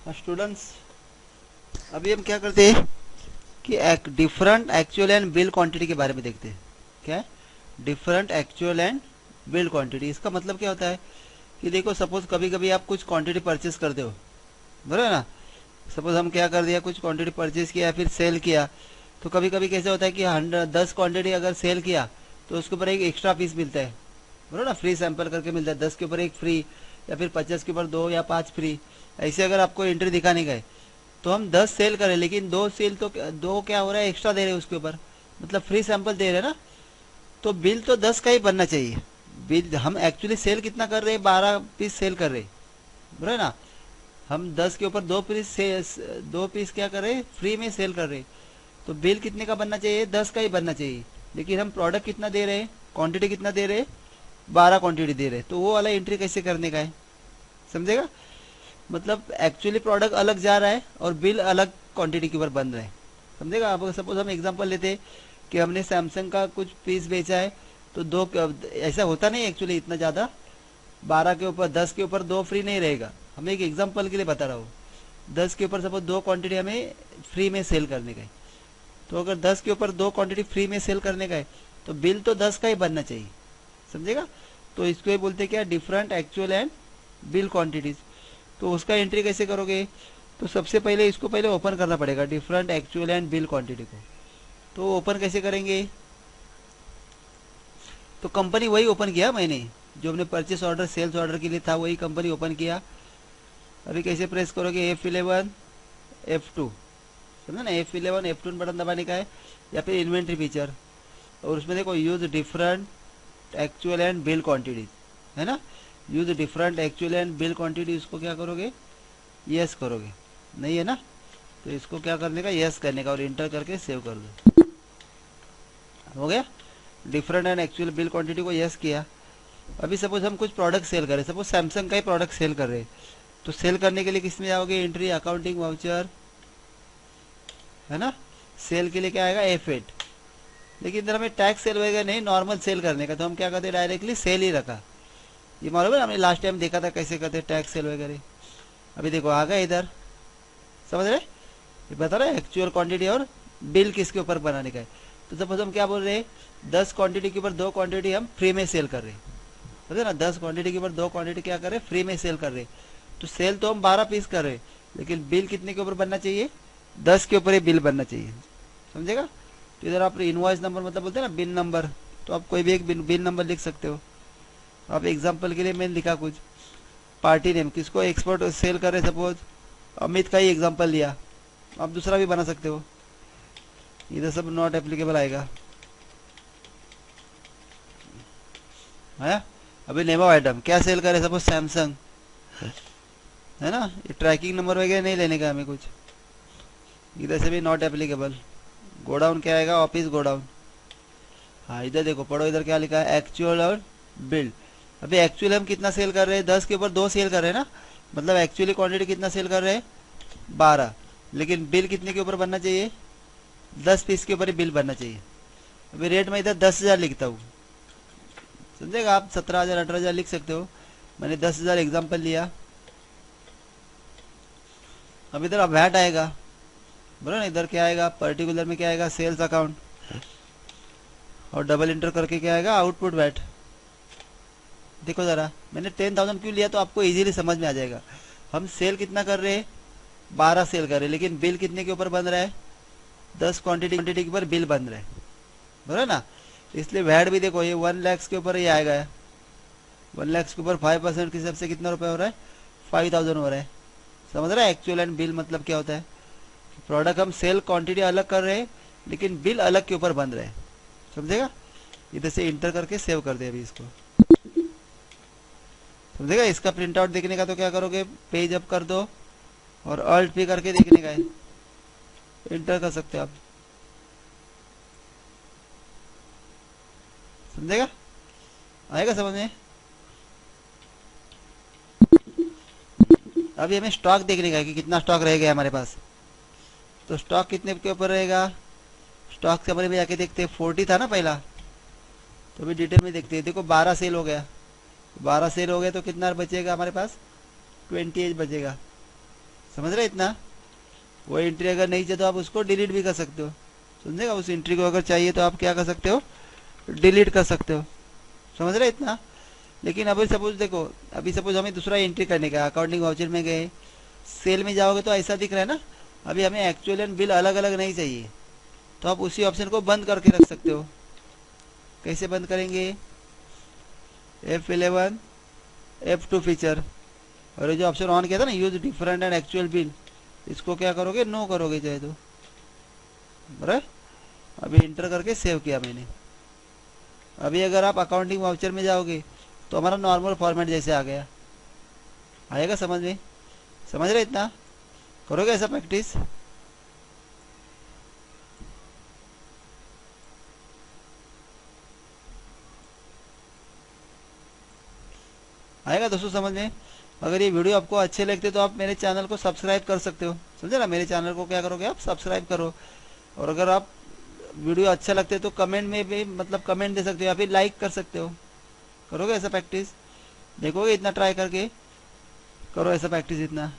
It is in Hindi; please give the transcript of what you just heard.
स्टूडेंट्स, अभी हम क्या करते हैं कि एक different actual and bill quantity के बारे में देखते हैं। क्या है different actual and bill quantity? इसका मतलब क्या होता है कि देखो, सपोज कभी कभी आप कुछ क्वांटिटी परचेस करते हो, बराबर ना। सपोज हम क्या कर दिया, कुछ क्वांटिटी परचेस किया या फिर सेल किया, तो कभी कभी कैसे होता है कि 10 क्वांटिटी अगर सेल किया तो उसके ऊपर एक एक्स्ट्रा पीस मिलता है, बराबर ना। फ्री सैंपल करके मिलता है, 10 के ऊपर एक फ्री, या फिर 50 के ऊपर 2 या 5 फ्री। ऐसे अगर आपको एंट्री दिखाने गए तो हम 10 सेल करें, लेकिन 2 सेल तो 2 क्या हो रहा है, एक्स्ट्रा दे रहे हैं उसके ऊपर, मतलब फ्री सैंपल दे रहे हैं ना। तो बिल तो 10 का ही बनना चाहिए। बिल हम एक्चुअली सेल कितना कर रहे हैं, 12 पीस सेल कर रहे हैं, बराबर ना। हम 10 के ऊपर 2 पीस क्या कर रहे हैं, फ्री में सेल कर रहे हैं। तो बिल कितने का बनना चाहिए, 10 का ही बनना चाहिए। लेकिन हम प्रोडक्ट कितना दे रहे हैं, क्वांटिटी कितना दे रहे हैं, 12 क्वांटिटी दे रहे हैं। तो वो वाला एंट्री कैसे करने का है, समझेगा। मतलब एक्चुअली प्रोडक्ट अलग जा रहा है और बिल अलग क्वांटिटी के ऊपर बन रहे हैं, समझेगा। अब सपोज हम एग्जांपल लेते हैं कि हमने सैमसंग का कुछ पीस बेचा है, तो दो, ऐसा होता नहीं एक्चुअली इतना ज़्यादा, 12 के ऊपर 10 के ऊपर 2 फ्री नहीं रहेगा। हम एक एग्जांपल के लिए बता रहा हूँ। 10 के ऊपर सपोज 2 क्वांटिटी हमें फ्री में सेल करने का है, तो अगर 10 के ऊपर 2 क्वांटिटी फ्री में सेल करने का है तो बिल तो 10 का ही बनना चाहिए, समझेगा। तो इसको ही बोलते क्या, different actual and bill quantities. तो उसका एंट्री कैसे करोगे, तो सबसे पहले इसको पहले ओपन करना पड़ेगा, different actual and bill quantity को। तो ओपन कैसे करेंगे, तो कंपनी वही ओपन किया मैंने, जो हमने परचेस ऑर्डर सेल्स ऑर्डर के लिए था, वही कंपनी ओपन किया। अभी कैसे प्रेस करोगे, F11 F2, समझे ना। F11 F2 बटन दबाने का है, या फिर इन्वेंट्री फीचर, और उसमें देखो use different actual and bill quantities, है ना। Use different actual and bill quantity, इसको क्या करोगे, यस करोगे, नहीं है ना। तो इसको क्या करने का, यस करने का, और इंटर करके सेव कर दो, हो गया। Different and actual bill quantity को यस किया। अभी सपोज हम कुछ प्रोडक्ट सेल कर रहे हैं, सपोज सैमसंग का ही प्रोडक्ट सेल कर रहे हैं, तो सेल करने के लिए किस में जाओगे, एंट्री अकाउंटिंग वाउचर, है ना। सेल के लिए क्या आएगा, F8। लेकिन इधर हमें टैक्स सेल वगैरह नहीं, नॉर्मल सेल करने का, तो हम क्या करते हैं, डायरेक्टली सेल ही रखा। ये मालूम है, हमने लास्ट टाइम देखा था कैसे करते टैक्स सेल वगैरह। अभी देखो आ गए इधर, समझ रहे। ये बता रहा है एक्चुअल क्वांटिटी और बिल किसके ऊपर बनाने का है। तो सपोज हम क्या बोल रहे हैं, 10 क्वांटिटी के ऊपर 2 क्वांटिटी हम फ्री में सेल कर रहे हैं, समझे ना। 10 क्वांटिटी के ऊपर 2 क्वांटिटी क्या कर रहे हैं, फ्री में सेल कर रहे हैं। तो सेल तो हम 12 पीस कर रहे हैं, लेकिन बिल कितने के ऊपर बनना चाहिए, 10 के ऊपर ही बिल बनना चाहिए, समझेगा। तो इधर आप इनवॉइस नंबर मतलब बोलते हैं ना, बिल नंबर, तो आप कोई भी एक बिल नंबर लिख सकते हो। आप एग्जाम्पल के लिए मैंने लिखा कुछ, पार्टी नेम, किसको एक्सपोर्ट सेल कर रहे, सपोज अमित का ही एग्जाम्पल लिया। आप दूसरा भी बना सकते हो, इधर सब नॉट एप्लीकेबल आएगा, है। अभी नेम ऑफ आइटम क्या सेल करे, सपोज सैमसंग, है ना। ये ट्रैकिंग नंबर वगैरह नहीं लेने का हमें कुछ, इधर से भी नॉट एप्लीकेबल। गोडाउन क्या आएगा, ऑफिस गोडाउन। हाँ इधर देखो, पढ़ो इधर क्या लिखा है, एक्चुअल और बिल्ड। अभी एक्चुअल हम कितना सेल कर रहे हैं, 10 के ऊपर 2 सेल कर रहे हैं ना, मतलब एक्चुअली क्वांटिटी कितना सेल कर रहे हैं, 12। लेकिन बिल कितने के ऊपर बनना चाहिए, 10 पीस के ऊपर ही बिल बनना चाहिए। अभी रेट में इधर 10,000 लिखता हूँ, समझेगा। आप 17,000 18,000 लिख सकते हो, मैंने 10,000 एग्जाम्पल लिया। अब इधर अब वैट आएगा, बोलो ना। इधर क्या आएगा, पर्टिकुलर में क्या आएगा, सेल्स अकाउंट, और डबल इंटर करके क्या आएगा, आउटपुट वैट। देखो ज़रा, मैंने 10,000 क्यों लिया, तो आपको इजीली समझ में आ जाएगा। हम सेल कितना कर रहे हैं, 12 सेल कर रहे हैं, लेकिन बिल कितने के ऊपर बन रहा है, 10 क्वांटिटी के ऊपर बिल बन रहा है, बराबर ना। इसलिए वैट भी देखो, ये 1 लाख के ऊपर ही आएगा। 1 लाख के ऊपर 5% के हिसाब से कितना रुपये हो रहा है, 5,000 हो रहा है, समझ रहा है। एक्चुअल एंड बिल मतलब क्या होता है, प्रोडक्ट हम सेल क्वांटिटी अलग कर रहे हैं, लेकिन बिल अलग के ऊपर बन रहे हैं, समझेगा। इधर से इंटर करके सेव कर दे अभी इसको, समझेगा। इसका प्रिंट आउट देखने का तो क्या करोगे, पेज अप कर दो और अल्ट पी करके देखने का है, इंटर कर सकते हो आप, समझेगा, आएगा समझ में। अभी हमें स्टॉक देखने का है कि कितना स्टॉक रह गया हमारे पास। तो स्टॉक कितने के ऊपर रहेगा, स्टॉक समरी में जाके देखते हैं, 40 था ना पहला। तो अभी डिटेल में देखते हैं, देखो 12 सेल हो गया, 12 सेल हो गया तो कितना बचेगा हमारे पास, 28 बचेगा, समझ रहे इतना। वो एंट्री अगर नहीं चाहिए तो आप उसको डिलीट भी कर सकते हो, समझेगा। उस एंट्री को अगर चाहिए तो आप क्या कर सकते हो, डिलीट कर सकते हो, समझ रहे इतना। लेकिन अभी सपोज देखो, अभी सपोज हमें दूसरा एंट्री करने का, अकाउंटिंग वाउचर में गए, सेल में जाओगे तो ऐसा दिख रहा है ना। अभी हमें एक्चुअल एंड बिल अलग अलग नहीं चाहिए, तो आप उसी ऑप्शन को बंद करके रख सकते हो। कैसे बंद करेंगे, F11 F2 फीचर, और ये जो ऑप्शन ऑन किया था ना, use different and actual bill, इसको क्या करोगे, नो करोगे चाहे तो, बराबर। अभी इंटर करके सेव किया मैंने। अभी अगर आप अकाउंटिंग वाउचर में जाओगे तो हमारा नॉर्मल फॉर्मेट जैसे आ गया, आएगा समझ में, समझ रहे इतना। करोगे ऐसा प्रैक्टिस। आएगा दोस्तों समझ में। अगर ये वीडियो आपको अच्छे लगते तो आप मेरे चैनल को सब्सक्राइब कर सकते हो, समझे ना। मेरे चैनल को क्या करोगे आप, सब्सक्राइब करो। और अगर आप वीडियो अच्छा लगते तो कमेंट में भी मतलब कमेंट दे सकते हो या फिर लाइक कर सकते हो। करोगे ऐसा प्रैक्टिस, देखोगे इतना ट्राई करके, करो ऐसा प्रैक्टिस इतना।